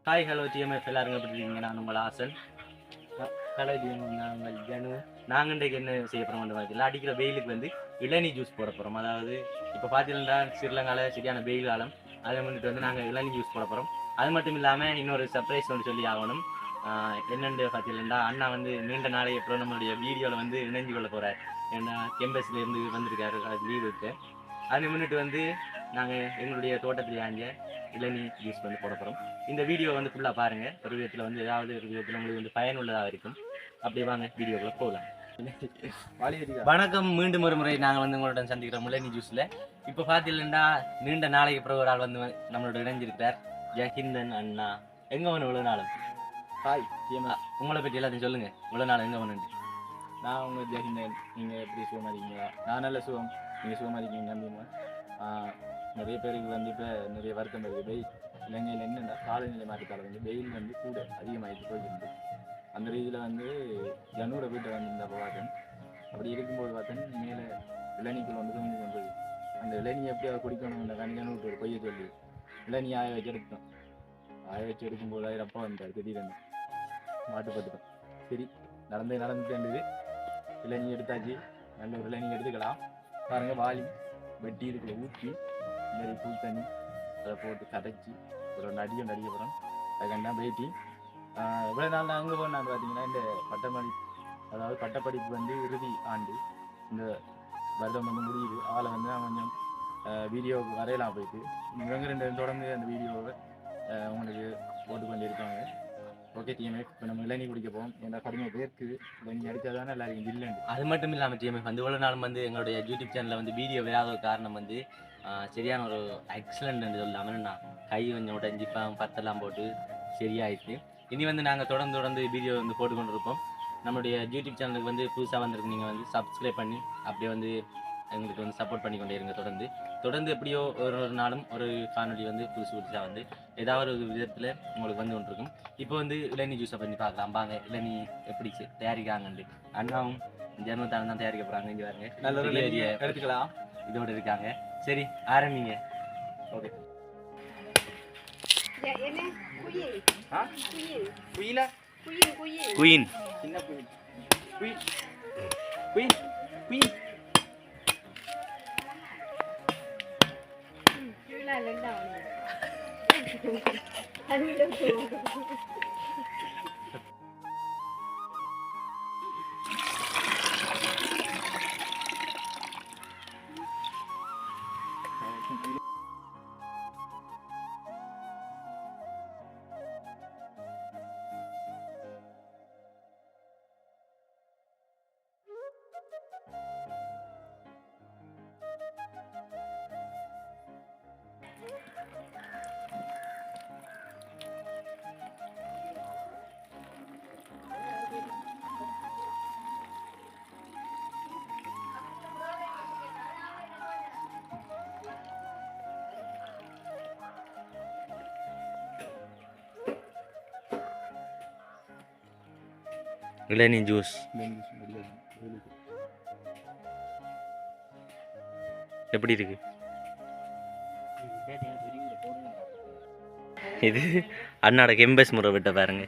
Hi hello TMF எல்லாருங்க எப்படி இருக்கீங்க? நான் உங்கள் ஆசன். ஹலோ டிஎம், நாங்கள் ஜனு. நாங்கள் இன்றைக்கு என்ன செய்ய போகிறோம் பார்த்தீங்கன்னா, அடிக்கிற வெயிலுக்கு வந்து இளநீ ஜூஸ் போட போகிறோம். அதாவது இப்போ பார்த்தீங்கன்னா ஸ்ரீலங்காவில் சரியான வெயில் காலம். அதை முன்னிட்டு வந்து நாங்கள் இளநீ ஜூஸ் போட போகிறோம். அது மட்டும் இல்லாமல் இன்னொரு சர்ப்ரைஸ் ஒன்று சொல்லி ஆகணும். என்னென்னு பார்த்தீங்கன்னா, அண்ணா வந்து நீண்ட நாளைக்கு அப்புறம் நம்மளுடைய வீடியோவில் வந்து இணைஞ்சு கொள்ள போகிறார். ஏன்னா கேம்பஸ்லேருந்து வந்திருக்காரு, அது லீவ் இருக்கு. அதை முன்னிட்டு வந்து நாங்கள் எங்களுடைய தோட்டத்தில் ஆஞ்ச இளநீ ஜூஸ் வந்து போட போகிறோம். இந்த வீடியோ வந்து ஃபுல்லாக பாருங்கள். ஒரு விதத்தில் வந்து ஏதாவது ஒரு விதத்தில் உங்களுக்கு வந்து பயனுள்ளதாக இருக்கும். அப்படியே வாங்க வீடியோக்குள்ளே போகலாம். வணக்கம், மீண்டும் ஒரு முறை நாங்கள் வந்து உங்களுடன் சந்திக்கிறோம் இளநீ ஜூஸில். இப்போ பார்த்தீங்கன்னா நீண்ட நாளைக்கு பிறகு ஒரு ஆள் வந்து நம்மளோட இணைஞ்சிருக்கிறார், ஜஹிந்தன் அண்ணா. எங்கே வேணும் இவ்வளோ நாளும்? ஹாய், உங்களை பற்றி எல்லாத்தையும் சொல்லுங்கள். இவ்வளோ நாள் எங்கே வேணுண்டு? நான் உங்கள் ஜஹிந்தன். நீங்கள் எப்படி சுகமாக இருக்கீங்களா? நான் நல்ல சுகம். நீங்கள் சுகமாக இருக்கீங்க நம்பிங்க. நிறைய பேருக்கு வந்து இப்போ நிறைய வருத்தம் இருக்குது. வெயில் இலங்கையில் என்னென்னா காலநிலை மாற்றத்தால் வந்து வெயில் வந்து கூட அதிகமாகிட்டு போயிருந்து. அந்த ரீதியில் வந்து ஜனூட வீட்டை வந்து இந்த பார்த்தேன். அப்படி இருக்கும்போது பார்த்தேன் மேலே இளநீக்குள்ள வந்து தூங்கி கொண்டு அந்த இளநீ எப்படியாவது குடிக்கணும். இந்த கணிஜனூட்டு ஒரு பொய்யை சொல்லி இளநீ ஆய வச்சு எடுத்தோம். ஆய வச்சு எடுக்கும்போது அப்பா வந்தார் திடீர்னு. மாட்டுப்பட்டுட்டோம். சரி, நடந்துட்டு இளநீ எடுத்தாச்சு. நல்ல ஒரு இளநீ எடுத்துக்கலாம். பாருங்கள், வாலி வெட்டி இதுக்குள்ள ஊற்றி நிறைய புல் தண்ணி அதை போட்டு கதைச்சி ஒரு நடிக்க போகிறோம். அதுக்கான வெயிட்டிங். இவ்வளோ நாள் நான் அங்கே போனான்னு பார்த்தீங்கன்னா இந்த அதாவது பட்டப்படிப்பு வந்து இறுதி ஆண்டு. இந்த வருடம் வந்து முடியுது. ஆளை வந்து நான் கொஞ்சம் வீடியோவுக்கு வரையலாம் போயிட்டு இவங்க ரெண்டு தொடர்ந்து அந்த வீடியோவை உங்களுக்கு போட்டு கொண்டு இருக்காங்க. ஓகே டிஎம்எஃப், இப்போ நம்ம இளநீ குடிக்க போவோம். ஏன்னா கடுமையாக பேருக்கு இளநீ அடித்தா தானே எல்லாருக்கும் இல்லைன்னு. அது மட்டும் இல்லாமல் டிஎம்எஃப் வந்து இவ்வளோ நாளும் வந்து எங்களுடைய யூடியூப் சேனலில் வந்து வீடியோ வராத காரணம் வந்து சரியான ஒரு ஆக்சிடென்ட் சொல்லாமல் நான் கை கொஞ்சம் உடஞ்சி பத்தெல்லாம் போட்டு சரியாயிடுச்சு. இனி வந்து நாங்கள் தொடர்ந்து வீடியோ வந்து போட்டுக்கொண்டு இருப்போம். நம்மளுடைய யூடியூப் சேனலுக்கு வந்து புதுசாக வந்திருக்கு, நீங்கள் வந்து சப்ஸ்கிரைப் பண்ணி அப்படியே வந்து எங்களுக்கு வந்து சப்போர்ட் பண்ணி கொண்டே இருங்க. தொடர்ந்து எப்படியோ ஒரு நாளும் ஒரு காணொலி வந்து புதுசாக வந்து ஏதாவது ஒரு விதத்தில் உங்களுக்கு வந்து கொண்டிருக்கும். இப்போ வந்து இளநீ ஜூஸை பண்ணி பார்க்கலாம். பாங்க இளநீ எப்படி தயாரிக்காங்கண்டு. அண்ணாவும் ஜெர்மத்தாலும் தான் தயாரிக்க போகிறாங்க. இங்கே பாருங்க, நல்ல ஏரியா எடுத்துக்கலாம். இதோடு இருக்காங்க. சரி, ஆரம்பிங்க. ஓகே. குயின் சின்ன குயின் குயின் குயின் குயின் இளநீ ஜூஸ் எப்படி இருக்கு? இது அண்ணாட கெம்பஸ் முறை விட்ட பாருங்க.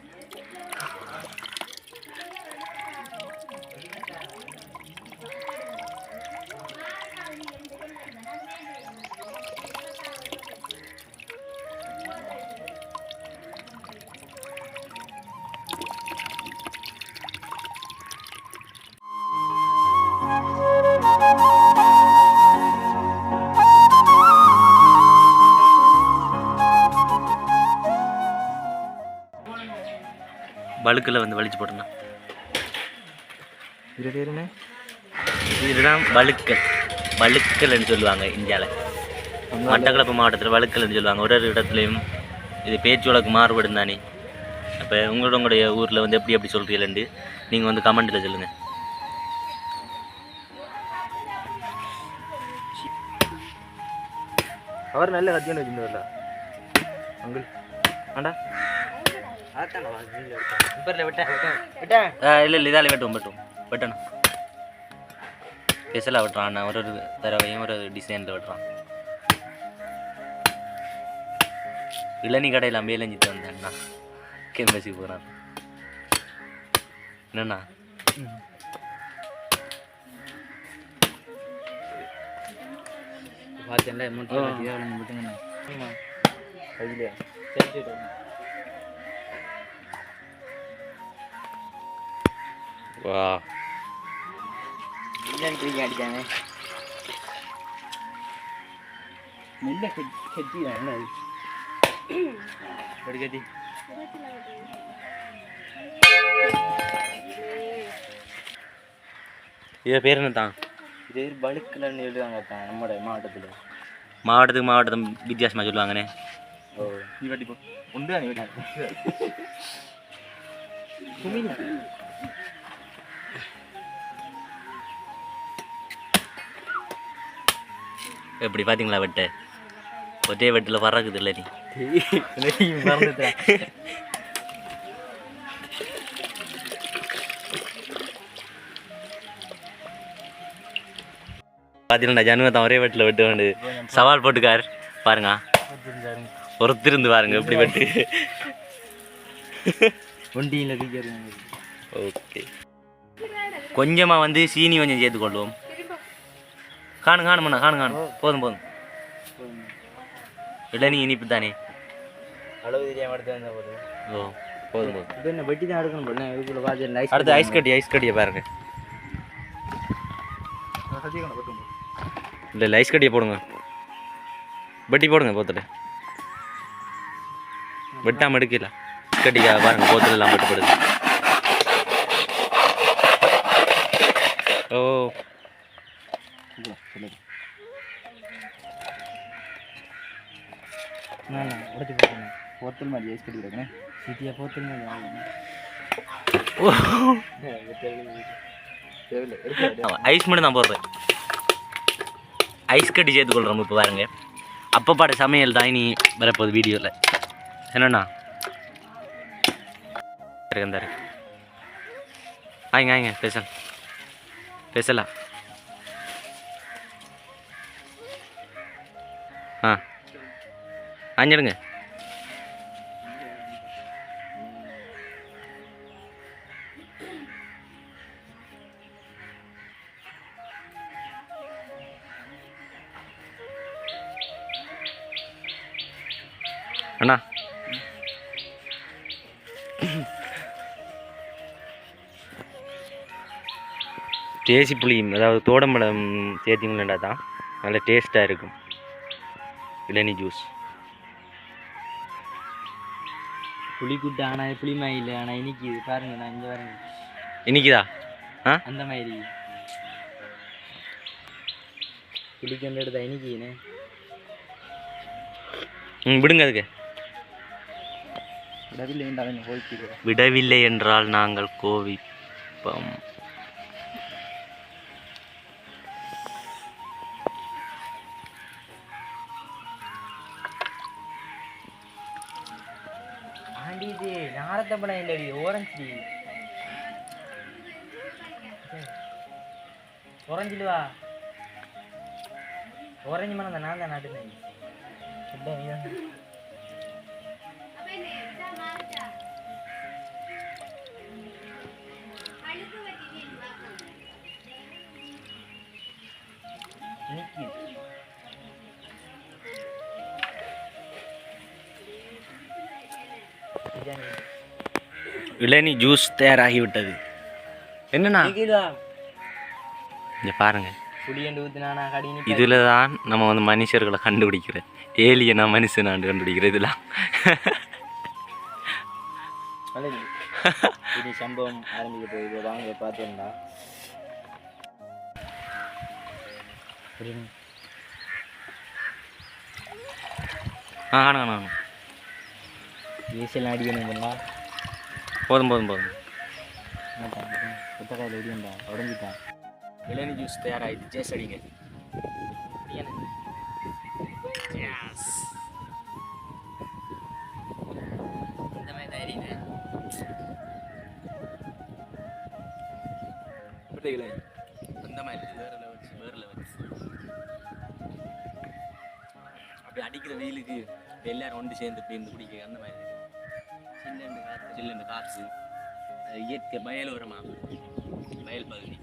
வழுக்கில் வந்து வலிச்சு போட்டோம்னா இது பேர் என்ன? இதுதான் வழுக்கல்னு சொல்லுவாங்க. இந்தியாவில் மட்டக்களப்பு மாவட்டத்தில் வழுக்கல்னு சொல்லுவாங்க. ஒரு இடத்துலையும் இது பேச்சு வழக்கு மாறுபடும் தானே. அப்போ உங்களுடைய ஊரில் வந்து எப்படி சொல்கிறீங்களேன்னு நீங்கள் வந்து கமெண்ட்டில் சொல்லுங்கள். அவர் நல்ல கத்தியான வச்சுருந்தா அங்கிள் ஆண்டா இல்லை இதால் வெட்டணும் ஸ்பெஷலாக வெட்டுறான். அண்ணா ஒரு தடவையும் ஒரு டிசைனில் வெட்டுறான். இளநீ கடையில் அம்பையிலஞ்சிட்டு வந்தேன். அண்ணா கேம்பஸுக்கு போகிறான் என்னண்ணா பார்த்தேன்ல மூட்டை விட்டுங்கண்ணா ஆமாம் அதுலையா சரி வா இல்லைன்னு அடித்தாங்க நெல்ல கட்டி என்ன ஒரு கட்டி இதை பேர் என்ன தான் இது பலுக்கில்னு எழுதுவாங்க நம்மளோட மாவட்டத்துக்கு மாவட்டம் வித்தியாசமாக சொல்லுவாங்கண்ணே ஓ நீ வட்டி போ உண்டு நீ எப்படி பார்த்தீங்களா வெட்டை ஒரே வெட்டில் பறக்குது இல்லை நீ பார்த்தீங்களா ஜனுவை தான் ஒரே வெட்டில் வெட்டு வேண்டு சவால் போட்டுக்கார் பாருங்க ஒருத்திருந்து பாருங்க எப்படி வெட்டு ஒண்டியில் ஓகே கொஞ்சமாக வந்து சீனி கொஞ்சம் சேர்த்துக்கொள்வோம் காணுங்கண்ணா காணுங்க போதும் போதும் இல்லை நீ இனிப்பு தானே அளவு தெரியாமல் எடுத்து வந்தால் போதும் ஓ போதும் போதும் இது என்ன வெட்டி தான் எடுக்கணும் போல இதுக்குள்ள பார்த்து அடுத்து ஐஸ் கட்டியை பாருங்க இல்லை ஐஸ் கட்டியை போடுங்க வெட்டி போடுங்க போத்தில் வெட்டாமல் எடுக்கல ஐஸ் கட்டிக்கா பாருங்க போத்தில் எல்லாம் வெட்டுப்படுது ஓ உடச்சி போட்டுருங்க போத்தல் மாதிரி ஐஸ் கட்டி கிடக்குண்ணே சிட்டியாக போத்தல் மாதிரி ஐஸ் மட்டும் தான் போடுறேன் ஐஸ் கட்டி சேர்த்துக்கொள்கிறோம் இப்போ பாருங்க அப்போ பாடு சமையல் தான் இனி வரப்போகுது வீடியோவில் என்னண்ணா இருந்தாரு ஆயிங்க பேசலாம் ஆ அஞ்சிடுங்க அண்ணா தேசி புளியும் அதாவது தோடம்பழம் சேர்த்திங்களா தான் நல்ல டேஸ்ட்டாக இருக்கும் இளநீ ஜூஸ் புளி கூட்டு ஆனால் புளிமா இல்லை ஆனால் இனிக்குது பாருங்க நான் இங்கே பாருங்க இனிக்குதா ஆ அந்த மாதிரி புளிக்கொண்டு எடுத்தா இனிக்குதுண்ணே விடுங்க அதுக்கு விடவில்லை என்றால் கோவிக்கிறேன் விடவில்லை என்றால் நாங்கள் கோவிப்போம் இது நாரத்தப்படம் இல்லடி ஓரஞ்சு ஓரஞ்சிலுவா ஓரஞ்சு மனம் நான் தான் நாட்டுனேன் இளநீ ஜூஸ் தயாராகிவிட்டது என்னண்ணா இங்க பாருங்க இதுல தான் நம்ம வந்து மனுஷர்களை கண்டுபிடிக்கிற ஏலியனா மனுஷனாண்டு கண்டுபிடிக்கிற இதெல்லாம் சம்பவம் ஆரம்பிக்க போகுது வாங்க பார்த்தோம்னா காணும் ஏசியெல்லாம் அடிக்கணும் பண்ணா போதும் புத்தகாயில் அடியண்டா உடஞ்சிட்டான் இளநீ ஜூஸ் தயாராகிட்டு ஜேஸ் அடிங்க இந்த மாதிரி தான் எரியுது அந்த மாதிரி வேற லெவல் அப்படி அடிக்கிற வெயிலுக்கு எல்லாரும் ஒன்று சேர்ந்து இப்படி இருந்து குடிக்க அந்த மாதிரி சில்லுன்னு காற்று அது இயற்கை வயலோரமா வயல் பகுதி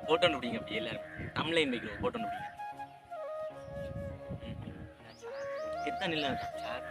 போட்டோ பிடிங்க அப்படி எல்லாரும் தமிழையும் வைக்கிறோம் போட்டோ பிடிங்க எத்தனை இல்லை சார்